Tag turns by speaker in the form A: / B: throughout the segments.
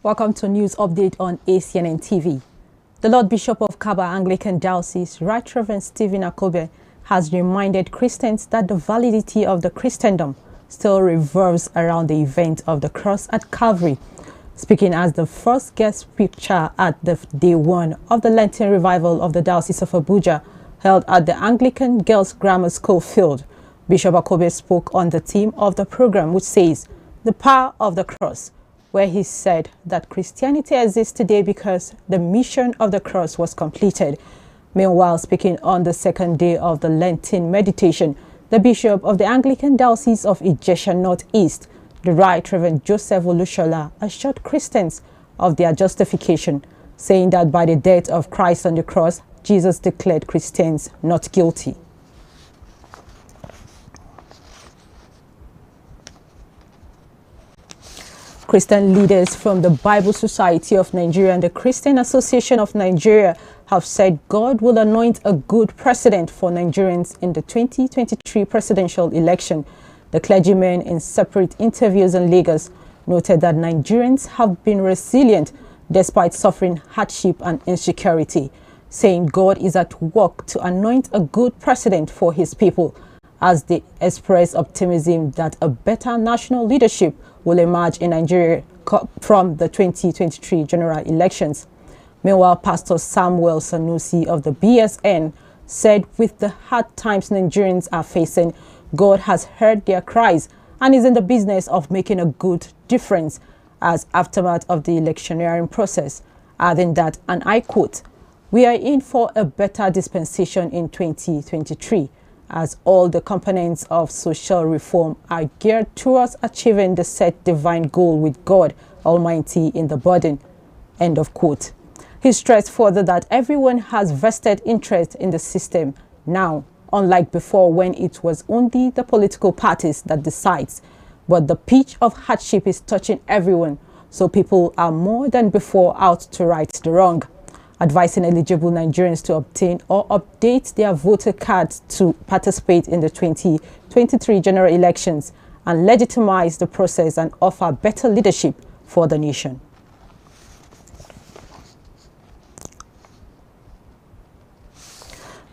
A: Welcome to News Update on Acnn TV. The Lord Bishop of Kaba Anglican Diocese, Right Reverend Stephen Akobe, has reminded Christians that the validity of the Christendom still revolves around the event of the cross at Calvary. Speaking as the first guest preacher at the day one of the Lenten revival of the Diocese of Abuja, held at the Anglican Girls Grammar School field, Bishop Akobe spoke on the theme of the program, which says, "The Power of the Cross," where he said that Christianity exists today because the mission of the cross was completed. Meanwhile, speaking on the second day of the Lenten meditation, the Bishop of the Anglican Diocese of Ijesha North-East, the Right Reverend Joseph Olushola, assured Christians of their justification, saying that by the death of Christ on the cross, Jesus declared Christians not guilty. Christian leaders from the Bible Society of Nigeria and the Christian Association of Nigeria have said God will anoint a good president for Nigerians in the 2023 presidential election. The clergymen, in separate interviews in Lagos, noted that Nigerians have been resilient despite suffering hardship and insecurity, saying God is at work to anoint a good president for his people, as they express optimism that a better national leadership will emerge in Nigeria from the 2023 general elections. Meanwhile, Pastor Samuel Sanusi of the BSN said with the hard times Nigerians are facing, God has heard their cries and is in the business of making a good difference as aftermath of the electioneering process, adding that, and I quote, "We are in for a better dispensation in 2023. as all the components of social reform are geared towards achieving the set divine goal with God Almighty in the burden." End of quote. He stressed further that everyone has vested interest in the system now, unlike before when it was only the political parties that decides. But the pitch of hardship is touching everyone, so people are more than before out to right the wrong, advising eligible Nigerians to obtain or update their voter cards to participate in the 2023 general elections and legitimize the process and offer better leadership for the nation.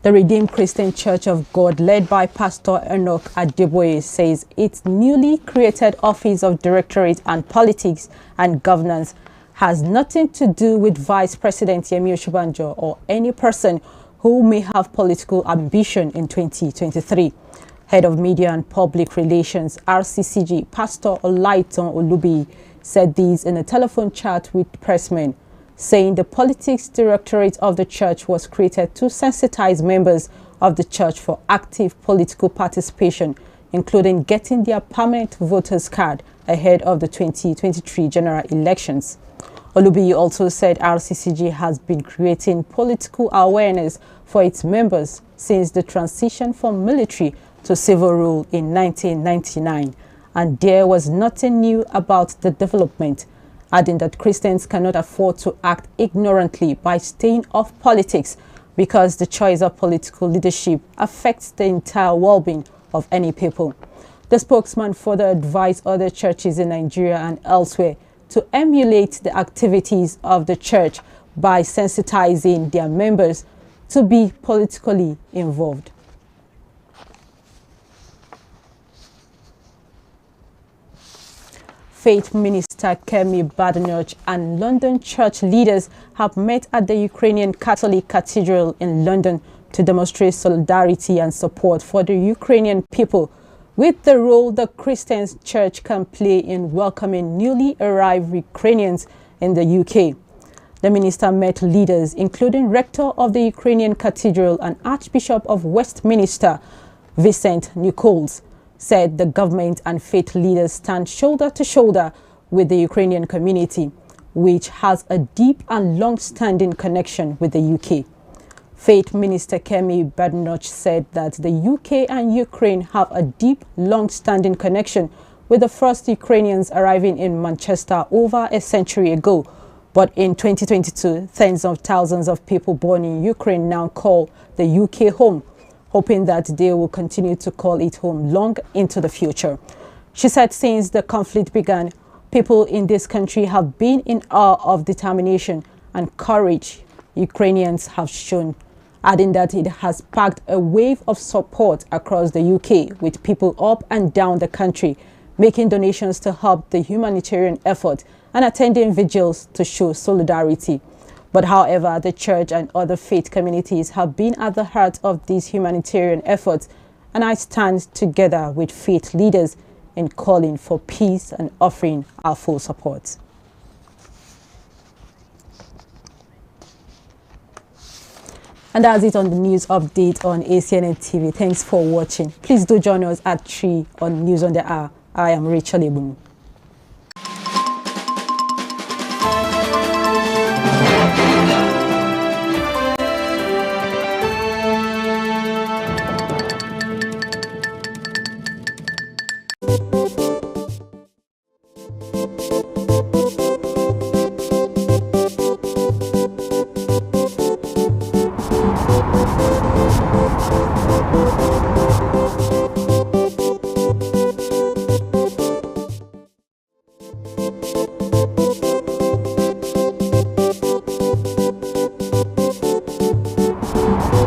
A: The Redeemed Christian Church of God, led by Pastor Enoch Adeboye, says its newly created Office of Directorate and Politics and Governance has nothing to do with Vice President Yemi Osinbajo or any person who may have political ambition in 2023. Head of Media and Public Relations, RCCG, Pastor Olaitan Olubi, said this in a telephone chat with pressmen, saying the Politics Directorate of the Church was created to sensitize members of the Church for active political participation, including getting their permanent voters card ahead of the 2023 general elections. Olubi also said RCCG has been creating political awareness for its members since the transition from military to civil rule in 1999, and there was nothing new about the development, adding that Christians cannot afford to act ignorantly by staying off politics because the choice of political leadership affects the entire well-being of any people. The spokesman further advised other churches in Nigeria and elsewhere to emulate the activities of the church by sensitizing their members to be politically involved. Faith Minister Kemi Badenoch and London church leaders have met at the Ukrainian Catholic Cathedral in London to demonstrate solidarity and support for the Ukrainian people with the role the Christian church can play in welcoming newly arrived Ukrainians in the UK. The minister met leaders including Rector of the Ukrainian Cathedral and Archbishop of Westminster, Vincent Nichols, said the government and faith leaders stand shoulder to shoulder with the Ukrainian community, which has a deep and long-standing connection with the UK. Faith Minister Kemi Badenoch said that the UK and Ukraine have a deep, long-standing connection, with the first Ukrainians arriving in Manchester over a century ago. But in 2022, tens of thousands of people born in Ukraine now call the UK home, hoping that they will continue to call it home long into the future. She said since the conflict began, People in this country have been in awe of determination and courage Ukrainians have shown, adding that it has sparked a wave of support across the UK, with people up and down the country making donations to help the humanitarian effort and attending vigils to show solidarity. But however, the church and other faith communities have been at the heart of these humanitarian efforts, and I stand together with faith leaders in calling for peace and offering our full support. And that's it on the news update on Acnn TV. Thanks for watching. Please do join us at 3 on News on the Hour. I am Rachel Ebunu.